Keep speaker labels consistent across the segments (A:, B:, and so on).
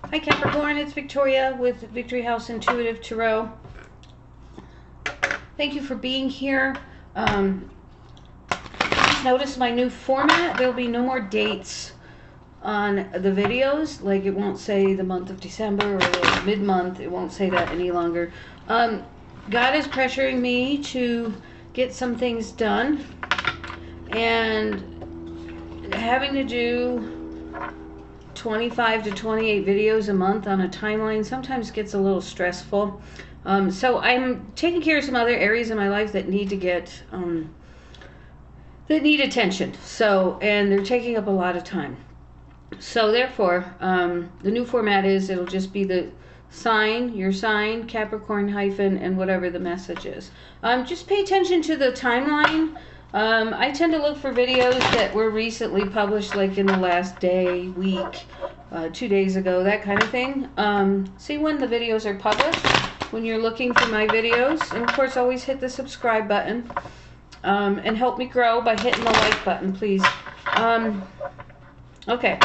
A: Hi Capricorn, it's Victoria with Victory House Intuitive Tarot. Thank you for being here. Please notice my new format. There'll be no more dates on the videos. Like, it won't say the month of December or the mid-month. It won't say that any longer. God is pressuring me to get some things done, and having to do 25 to 28 videos a month on a timeline sometimes gets a little stressful. So I'm taking care of some other areas in my life that need to get that need attention. So, and they're taking up a lot of time. So therefore, the new format is, it'll just be the sign, your sign, Capricorn hyphen, and whatever the message is. Just pay attention to the timeline. I tend to look for videos that were recently published, like in the last day, week, 2 days ago, that kind of thing. See when the videos are published, when you're looking for my videos. And of course, always hit the subscribe button. And help me grow by hitting the like button, please. Okay,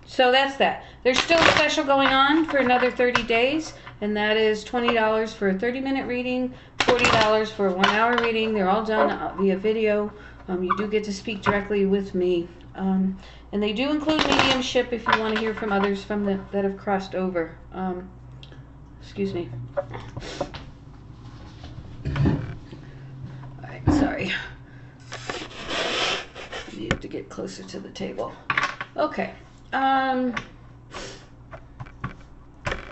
A: so that's that. There's still a special going on for another 30 days, and that is $20 for a 30-minute reading, $40 for a 1-hour reading. They're all done via video. You do get to speak directly with me. And they do include mediumship if you want to hear from others from that have crossed over. Excuse me. All right, sorry. I need to get closer to the table. Okay.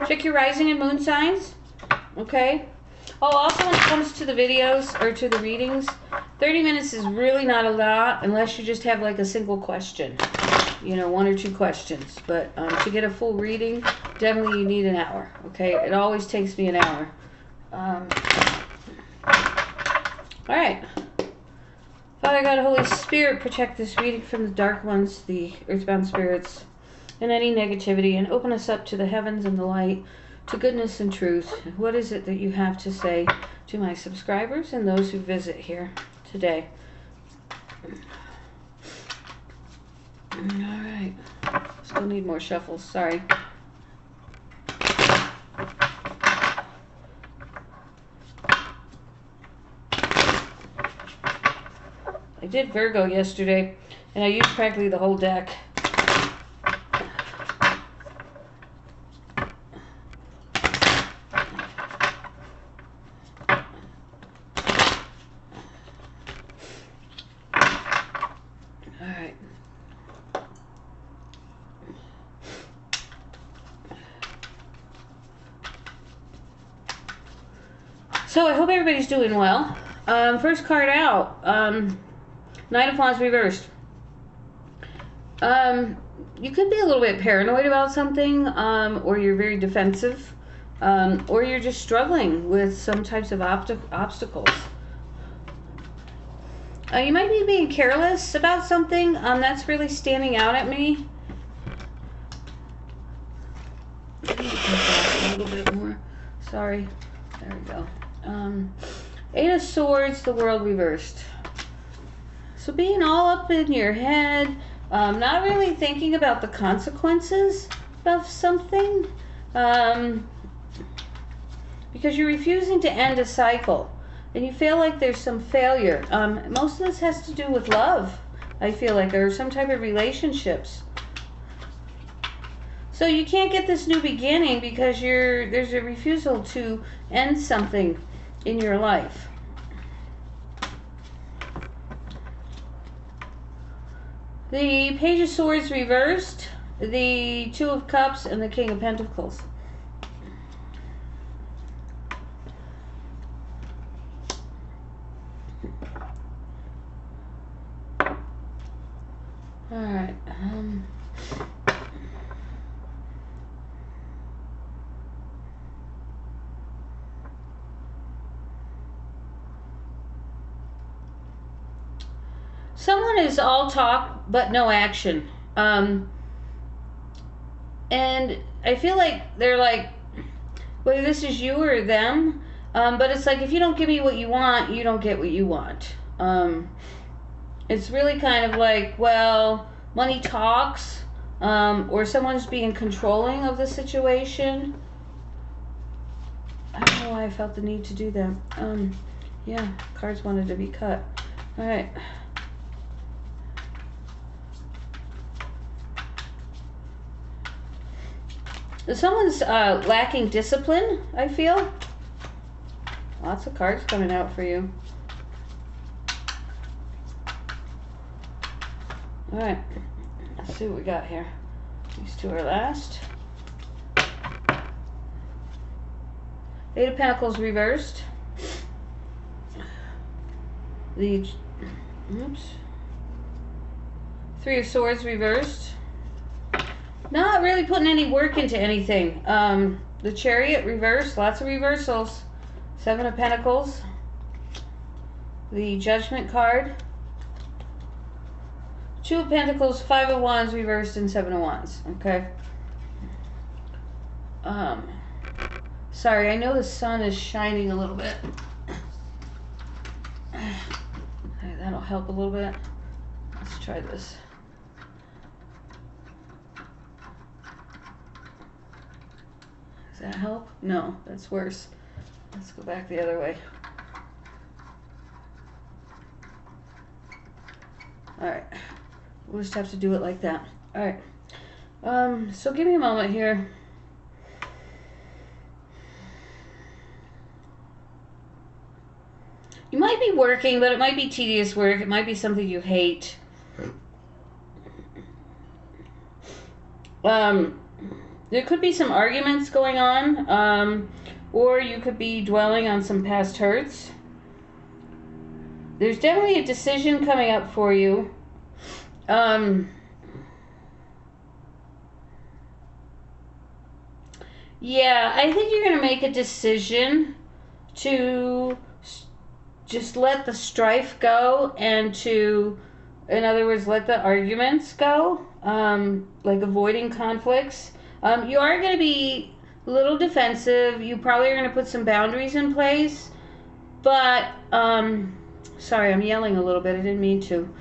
A: Check your rising and moon signs. Okay. Oh, also when it comes to the videos or to the readings, 30 minutes is really not a lot unless you just have like a single question. You know, 1 or 2 questions. But to get a full reading, definitely you need an hour. Okay. It always takes me an hour. All right. Father God, Holy Spirit, protect this reading from the dark ones, the earthbound spirits, and any negativity, and open us up to the heavens and the light, to goodness and truth. What is it that you have to say to my subscribers and those who visit here today? All right. Still need more shuffles, sorry. I did Virgo yesterday, and I used practically the whole deck. Alright. So I hope everybody's doing well. First card out. Knight of Wands reversed. You could be a little bit paranoid about something, or you're very defensive, or you're just struggling with some types of obstacles. You might be being careless about something. That's really standing out at me. A little bit more. Sorry. There we go. 8 of Swords, the World reversed. So being all up in your head, not really thinking about the consequences of something, because you're refusing to end a cycle, and you feel like there's some failure. Most of this has to do with love, I feel like, or some type of relationships. So you can't get this new beginning because there's a refusal to end something in your life. The Page of Swords reversed, the 2 of Cups, and the King of Pentacles. All right. Someone is all talk but no action. And I feel like they're like, whether this is you or them, but it's like, if you don't give me what you want, you don't get what you want. It's really kind of like, well, money talks, or someone's being controlling of the situation. I don't know why I felt the need to do that. Yeah, cards wanted to be cut. All right. Someone's lacking discipline, I feel. Lots of cards coming out for you. All right, let's see what we got here. These two are last. Eight of Pentacles reversed. The, oops. Three of Swords reversed. Not really putting any work into anything. The Chariot reversed. Lots of reversals. Seven of Pentacles. The Judgment card. Two of Pentacles, Five of Wands reversed, and Seven of Wands. Okay. Sorry, I know the sun is shining a little bit. Okay, that'll help a little bit. Let's try this. Does that help? No, that's worse. Let's go back the other way. Alright. We'll just have to do it like that. Alright. So give me a moment here. You might be working, but it might be tedious work. It might be something you hate. There could be some arguments going on, or you could be dwelling on some past hurts. There's definitely a decision coming up for you. Yeah, I think you're going to make a decision to just let the strife go and to, in other words, let the arguments go, like avoiding conflicts. You are going to be a little defensive. You probably are going to put some boundaries in place, but, sorry, I'm yelling a little bit. I didn't mean to.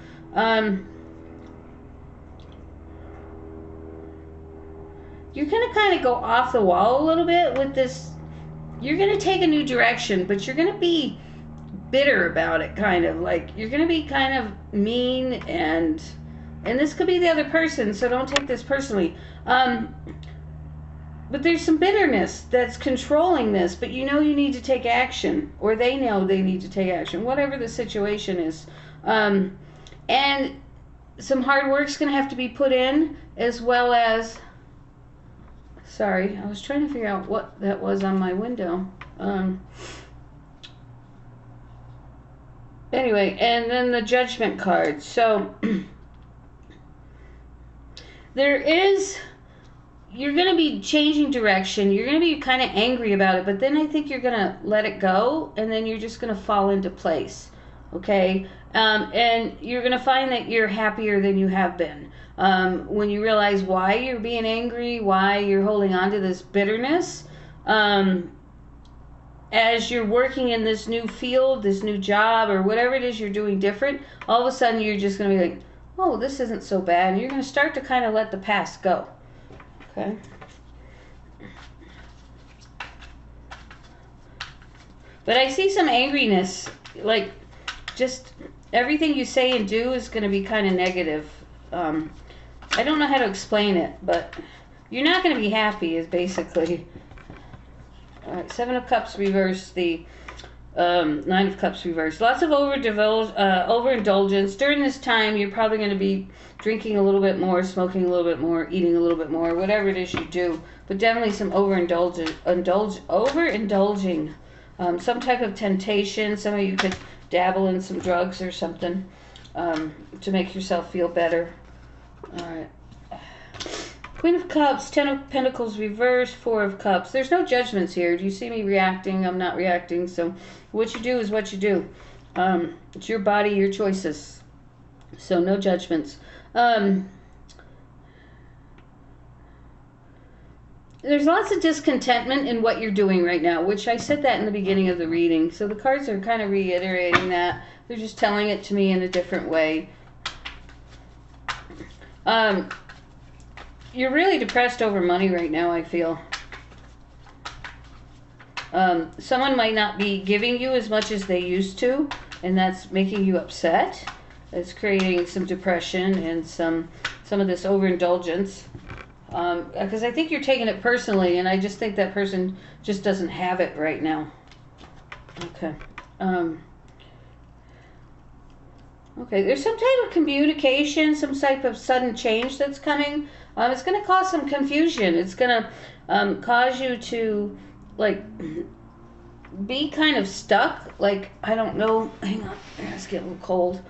A: You're going to kind of go off the wall a little bit with this. You're going to take a new direction, but you're going to be bitter about it, kind of. Like, you're going to be kind of mean, and this could be the other person, so don't take this personally. But there's some bitterness that's controlling this, but you know you need to take action, or they know they need to take action, whatever the situation is. And some hard work's going to have to be put in, as well as... Sorry, I was trying to figure out what that was on my window. Anyway, and then the Judgment card. So, you're going to be changing direction. You're going to be kind of angry about it, but then I think you're going to let it go, and then you're just going to fall into place. Okay? And you're going to find that you're happier than you have been. When you realize why you're being angry, why you're holding on to this bitterness, as you're working in this new field, this new job, or whatever it is you're doing different, all of a sudden you're just going to be like, oh, this isn't so bad. And you're going to start to kind of let the past go. Okay? But I see some angriness, like just everything you say and do is going to be kind of negative. I don't know how to explain it, but you're not going to be happy is basically... All right, Seven of Cups reversed, the Nine of Cups reversed. Lots of overindulgence. During this time, you're probably going to be drinking a little bit more, smoking a little bit more, eating a little bit more, whatever it is you do. But definitely some overindulging. Some type of temptation. Some of you could dabble in some drugs or something to make yourself feel better. All right. Queen of Cups, Ten of Pentacles reversed, Four of Cups. There's no judgments here. Do you see me reacting? I'm not reacting. So what you do is what you do. It's your body, your choices. So no judgments. There's lots of discontentment in what you're doing right now, which I said that in the beginning of the reading. So the cards are kind of reiterating that. They're just telling it to me in a different way. You're really depressed over money right now, I feel. Someone might not be giving you as much as they used to, and that's making you upset. It's creating some depression and some of this overindulgence. Because I think you're taking it personally, and I just think that person just doesn't have it right now. Okay. Okay, there's some type of communication, some type of sudden change that's coming. It's going to cause some confusion. It's going to cause you to, like, be kind of stuck. Like, I don't know. Hang on. It's getting a little cold.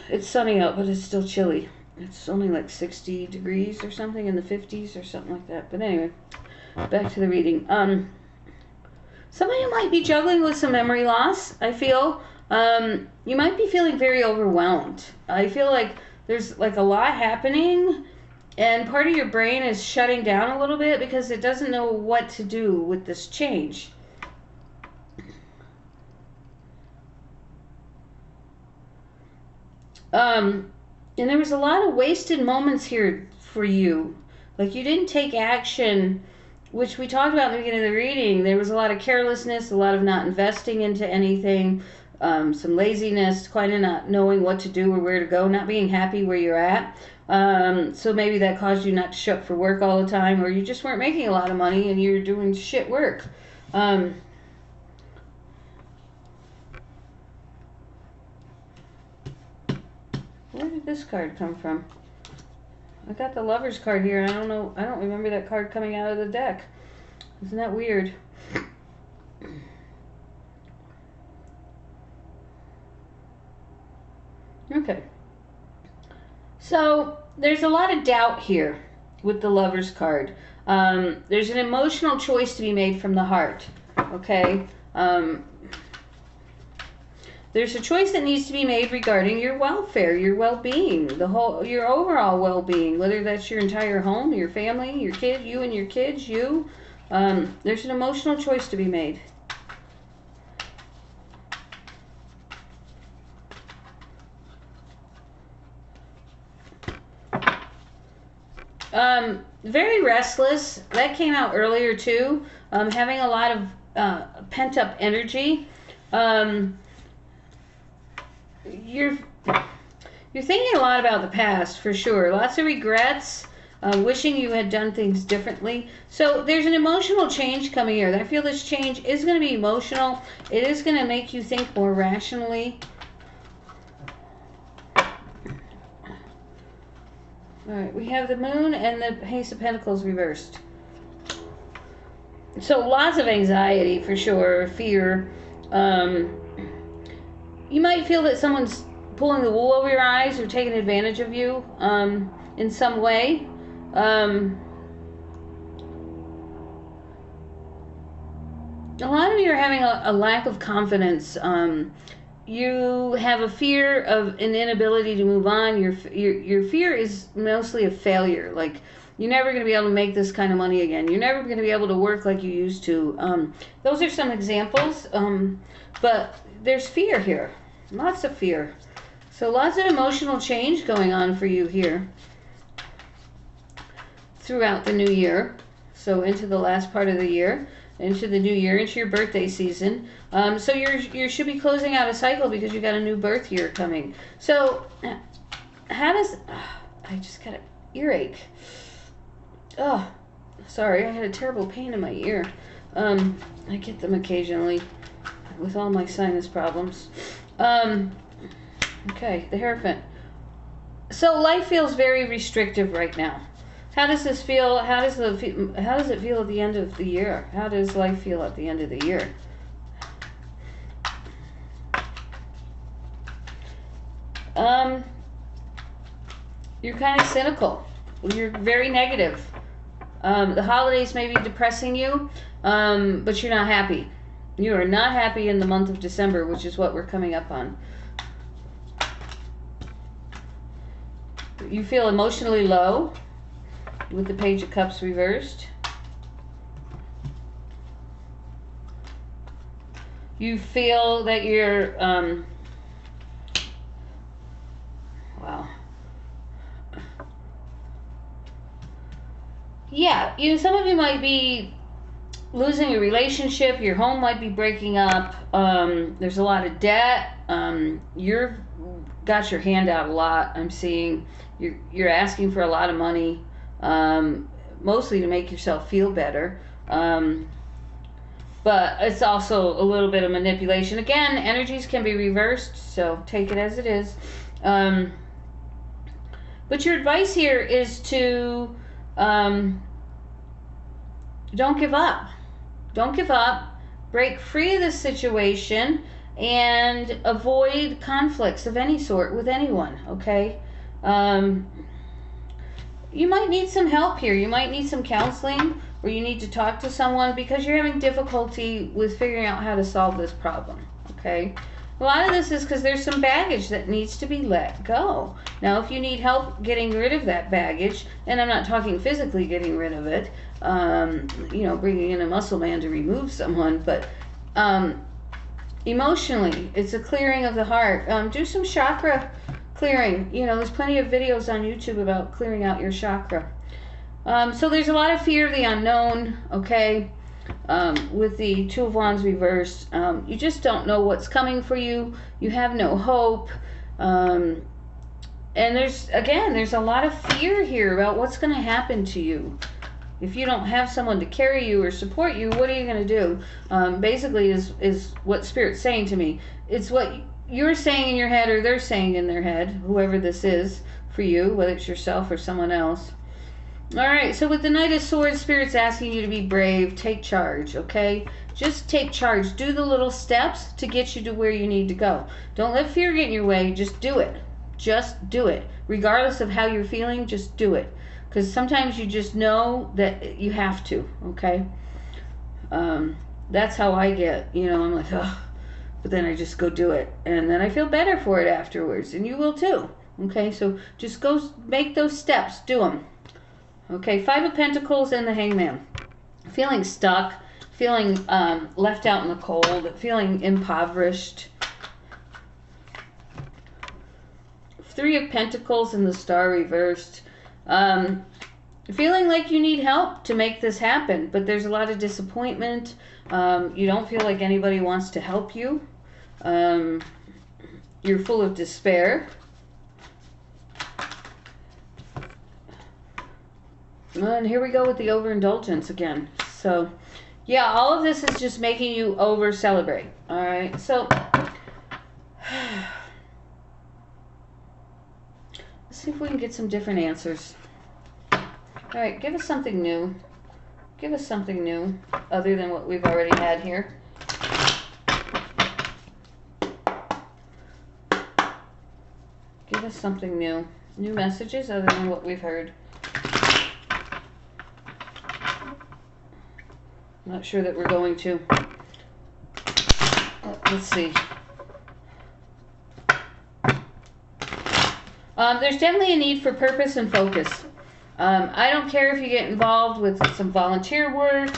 A: It's sunny out, but it's still chilly. It's only like 60 degrees or something, in the 50s or something like that. But anyway, back to the reading. Somebody might be juggling with some memory loss, I feel. You might be feeling very overwhelmed. I feel like there's like a lot happening, and part of your brain is shutting down a little bit because it doesn't know what to do with this change. And there was a lot of wasted moments here for you. Like, you didn't take action, which we talked about in the beginning of the reading. There was a lot of carelessness, a lot of not investing into anything, some laziness, kind of not knowing what to do or where to go, not being happy where you're at. So maybe that caused you not to show up for work all the time, or you just weren't making a lot of money and you're doing shit work. Where did this card come from? I got the Lover's card here. I don't know. I don't remember that card coming out of the deck. Isn't that weird? Okay. So there's a lot of doubt here with the Lover's card. There's an emotional choice to be made from the heart. Okay. There's a choice that needs to be made regarding your welfare, your well-being, your overall well-being, whether that's your entire home, your family, your kid, you and your kids, you. There's an emotional choice to be made. Very restless. That came out earlier too. Having a lot of pent-up energy. You're thinking a lot about the past, for sure. Lots of regrets, wishing you had done things differently. So there's an emotional change coming here. I feel this change is going to be emotional. It is going to make you think more rationally. All right, we have the Moon and the Ace of Pentacles reversed. So lots of anxiety, for sure, fear. You might feel that someone's pulling the wool over your eyes or taking advantage of you in some way. A lot of you are having a lack of confidence. You have a fear of an inability to move on. Your fear is mostly a failure. Like, you're never going to be able to make this kind of money again. You're never going to be able to work like you used to. Those are some examples. But there's fear here. Lots of fear. So lots of emotional change going on for you here throughout the new year. So into the last part of the year, into the new year, into your birthday season. So you should be closing out a cycle because you got a new birth year coming. So how does... I just got an earache. Oh, sorry. I had a terrible pain in my ear. I get them occasionally with all my sinus problems. Okay, the Hierophant. So life feels very restrictive right now. How does this feel? How does it feel at the end of the year? How does life feel at the end of the year? You're kind of cynical. You're very negative. The holidays may be depressing you, but you're not happy. You are not happy in the month of December, which is what we're coming up on. You feel emotionally low with the Page of Cups reversed. You feel that you're, wow. Yeah, some of you might be losing a relationship. Your home might be breaking up. There's a lot of debt. You're got your hand out a lot. I'm seeing you're asking for a lot of money, mostly to make yourself feel better. But it's also a little bit of manipulation. Again, energies can be reversed, so take it as it is. But your advice here is to don't give up. Don't give up. Break free of this situation and avoid conflicts of any sort with anyone, okay? You might need some help here. You might need some counseling, or you need to talk to someone because you're having difficulty with figuring out how to solve this problem, okay? A lot of this is because there's some baggage that needs to be let go. Now, if you need help getting rid of that baggage, and I'm not talking physically getting rid of it, bringing in a muscle man to remove someone, but emotionally, it's a clearing of the heart. Do some chakra clearing. There's plenty of videos on YouTube about clearing out your chakra. So there's a lot of fear of the unknown, okay? With the Two of Wands reversed, you just don't know what's coming for you. You have no hope. And there's a lot of fear here about what's going to happen to you. If you don't have someone to carry you or support you, what are you going to do? Basically is what Spirit's saying to me. It's what you're saying in your head or they're saying in their head, whoever this is for you, whether it's yourself or someone else. All right, so with the Knight of Swords, Spirit's asking you to be brave, take charge, okay? Just take charge. Do the little steps to get you to where you need to go. Don't let fear get in your way. Just do it. Just do it. Regardless of how you're feeling, just do it. Because sometimes you just know that you have to, okay? That's how I get, I'm like, oh, but then I just go do it. And then I feel better for it afterwards, and you will too, okay? So just go make those steps. Do them. Okay, Five of Pentacles and the Hangman. Feeling stuck, feeling left out in the cold, feeling impoverished. Three of Pentacles and the Star reversed. Feeling like you need help to make this happen, but there's a lot of disappointment. You don't feel like anybody wants to help you. You're full of despair. And here we go with the overindulgence again. So, yeah, all of this is just making you over-celebrate. All right, so let's see if we can get some different answers. All right, give us something new. Give us something new other than what we've already had here. Give us something new. New messages other than what we've heard. Not sure that we're going to. Let's see. There's definitely a need for purpose and focus. I don't care if you get involved with some volunteer work,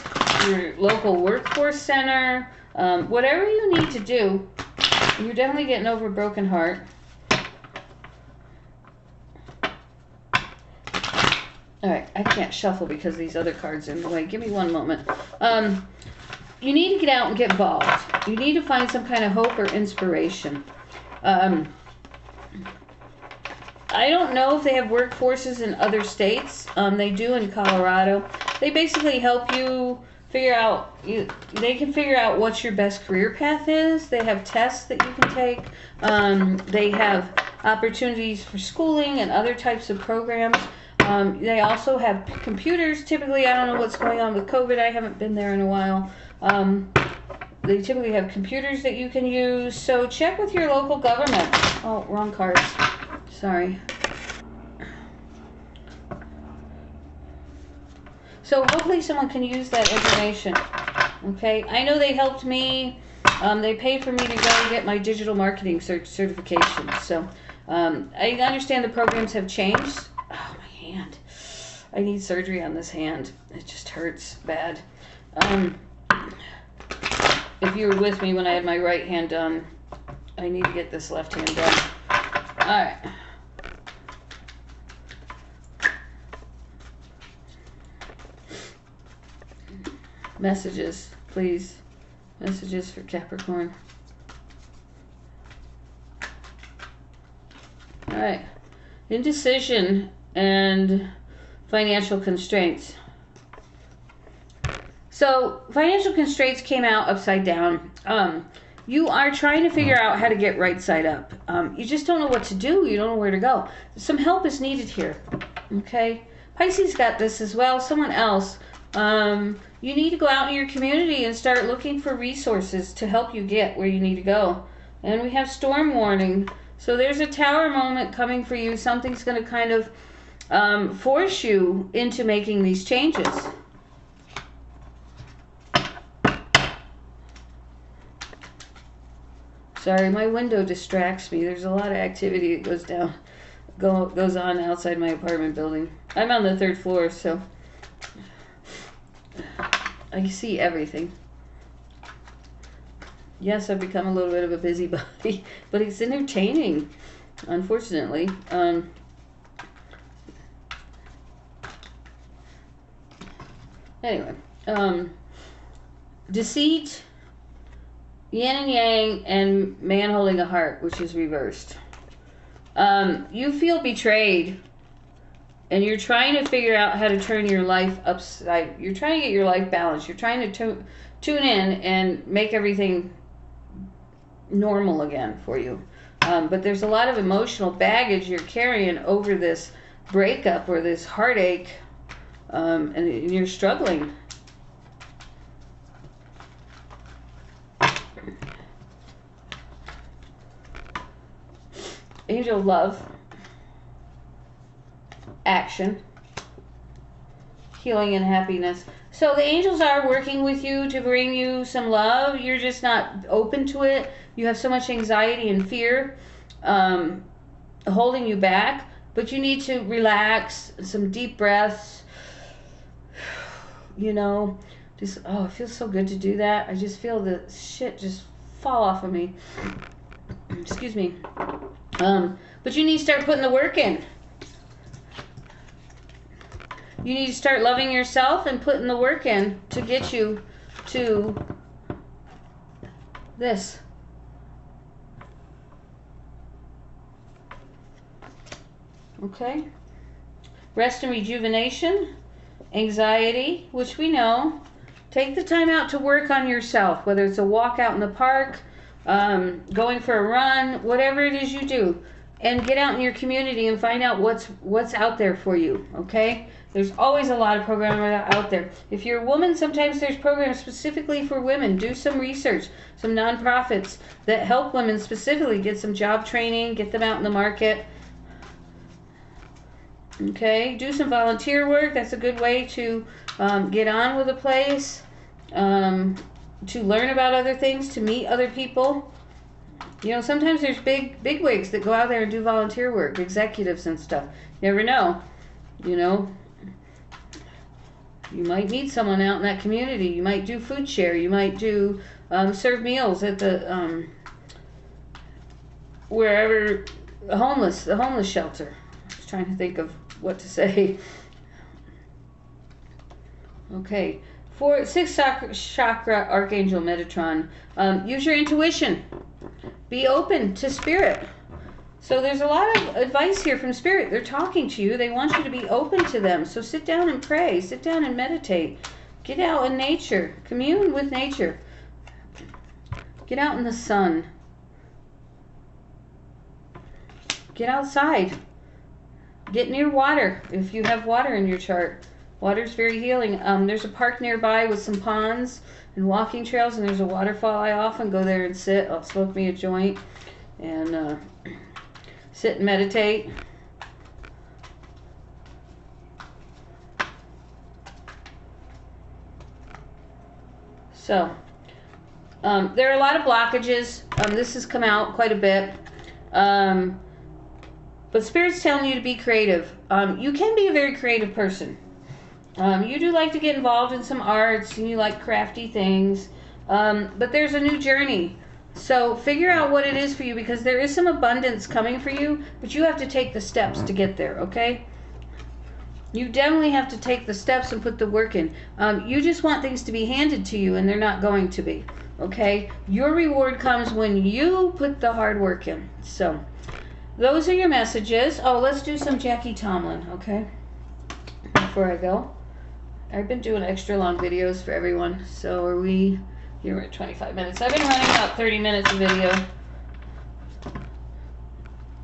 A: your local workforce center, whatever you need to do. You're definitely getting over a broken heart. All right, I can't shuffle because these other cards are in the way. Give me one moment. You need to get out and get involved. You need to find some kind of hope or inspiration. I don't know if they have workforces in other states. They do in Colorado. They basically help you figure out, they can figure out what your best career path is. They have tests that you can take. They have opportunities for schooling and other types of programs. They also have computers. Typically, I don't know what's going on with COVID. I haven't been there in a while. They typically have computers that you can use. So check with your local government. Oh, wrong cards. Sorry. So hopefully someone can use that information. Okay. I know they helped me. They paid for me to go and get my digital marketing certification. So I understand the programs have changed. Oh, my hand. I need surgery on this hand. It just hurts bad. If you were with me when I had my right hand done, I need to get this left hand done. All right. Messages, please. Messages for Capricorn. All right. Indecision and financial constraints. So financial constraints came out upside down. You are trying to figure out how to get right side up. You just don't know what to do. You don't know where to go. Some help is needed here. Okay? Pisces got this as well. Someone else. You need to go out in your community and start looking for resources to help you get where you need to go. And we have storm warning. So there's a tower moment coming for you. Something's going to kind of force you into making these changes. Sorry, my window distracts me. There's a lot of activity that goes on outside my apartment building. I'm on the 3rd floor, so I see everything. Yes, I've become a little bit of a busybody, but it's entertaining, unfortunately. Anyway, deceit, yin and yang, and man holding a heart, which is reversed. You feel betrayed, and you're trying to figure out how to turn your life upside. You're trying to get your life balanced. You're trying to tune in and make everything normal again for you. But there's a lot of emotional baggage you're carrying over this breakup or this heartache, and you're struggling. Angel love, action, healing and happiness. So the angels are working with you to bring you some love. You're just not open to it. You have so much anxiety and fear holding you back. But you need to relax, some deep breaths. You know, just, oh, it feels so good to do that. I just feel the shit just fall off of me. Excuse me. But you need to start putting the work in. You need to start loving yourself and putting the work in to get you to this. Okay? Rest and rejuvenation, anxiety, which we know. Take the time out to work on yourself, whether it's a walk out in the park, going for a run, whatever it is you do. And get out in your community and find out what's out there for you, okay? There's always a lot of programs out there. If you're a woman, sometimes there's programs specifically for women. Do some research, some nonprofits that help women specifically get some job training, get them out in the market. Okay, do some volunteer work. That's a good way to get on with a place, to learn about other things, to meet other people. You know, sometimes there's big wigs that go out there and do volunteer work, executives and stuff. You never know. You know, you might meet someone out in that community. You might do food share. You might do serve meals at the wherever the homeless shelter. I was trying to think of what to say. Okay, for 6th chakra, Archangel Metatron. Use your intuition. Be open to spirit. So there's a lot of advice here from spirit. They're talking to you. They want you to be open to them. So sit down and pray. Sit down and meditate. Get out in nature. Commune with nature. Get out in the sun. Get outside. Get near water if you have water in your chart. Water's very healing. There's a park nearby with some ponds and walking trails, and there's a waterfall. I often go there and sit. I'll smoke me a joint and sit and meditate. So there are a lot of blockages. This has come out quite a bit. But Spirit's telling you to be creative. You can be a very creative person. You do like to get involved in some arts, and you like crafty things. But there's a new journey. So figure out what it is for you, because there is some abundance coming for you, but you have to take the steps to get there, okay? You definitely have to take the steps and put the work in. You just want things to be handed to you, and they're not going to be. Okay? Your reward comes when you put the hard work in. So, those are your messages. Oh, let's do some Jackie Tomlin, okay? Before I go. I've been doing extra long videos for everyone. So, are we... Here we're at 25 minutes. I've been running about 30 minutes of video.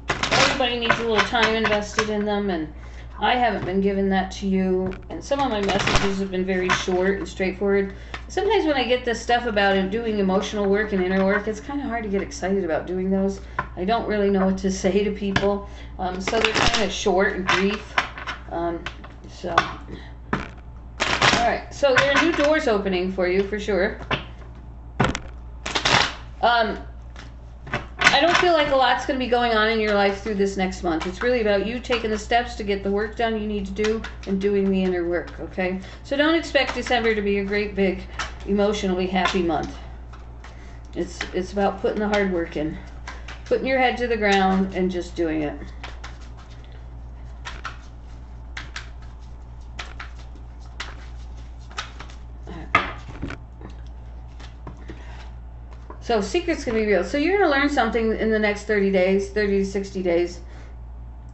A: Everybody needs a little time invested in them, and I haven't been giving that to you. And some of my messages have been very short and straightforward. Sometimes when I get this stuff about doing emotional work and inner work, it's kind of hard to get excited about doing those. I don't really know what to say to people. So they're kind of short and brief. Alright, so there are new doors opening for you for sure. I don't feel like a lot's going to be going on in your life through this next month. It's really about you taking the steps to get the work done you need to do and doing the inner work, okay? So don't expect December to be a great, big, emotionally happy month. It's about putting the hard work in. Putting your head to the ground and just doing it. So secrets can be real. So you're going to learn something in the next 30 days, 30 to 60 days.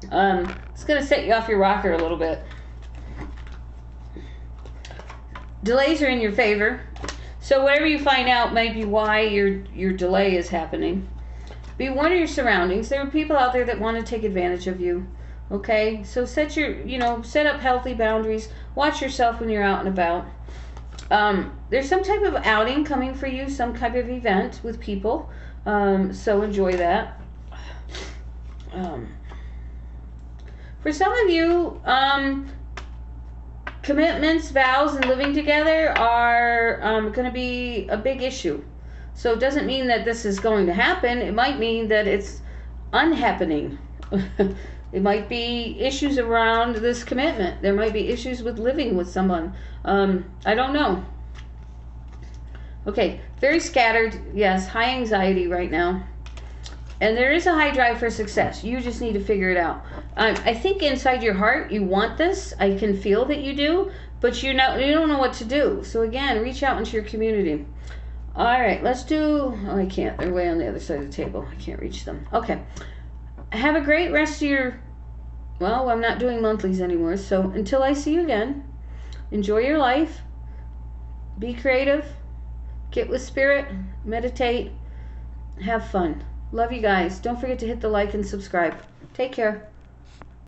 A: It's going to set you off your rocker a little bit. Delays are in your favor. So whatever you find out might be why your delay is happening. Be aware of your surroundings. There are people out there that want to take advantage of you. Okay? So set up healthy boundaries. Watch yourself when you're out and about. There's some type of outing coming for you, some type of event with people, so enjoy that. For some of you, commitments, vows, and living together are going to be a big issue. So it doesn't mean that this is going to happen. It might mean that it's unhappening. It might be issues around this commitment. There might be issues with living with someone. I don't know. Okay, very scattered. Yes, high anxiety right now. And there is a high drive for success. You just need to figure it out. I think inside your heart you want this. I can feel that you do, but you don't know what to do. So again, reach out into your community. All right, let's do... Oh, I can't. They're way on the other side of the table. I can't reach them. Okay. Have a great rest of your... Well, I'm not doing monthlies anymore, so until I see you again, enjoy your life, be creative, get with spirit, meditate, have fun. Love you guys. Don't forget to hit the like and subscribe. Take care.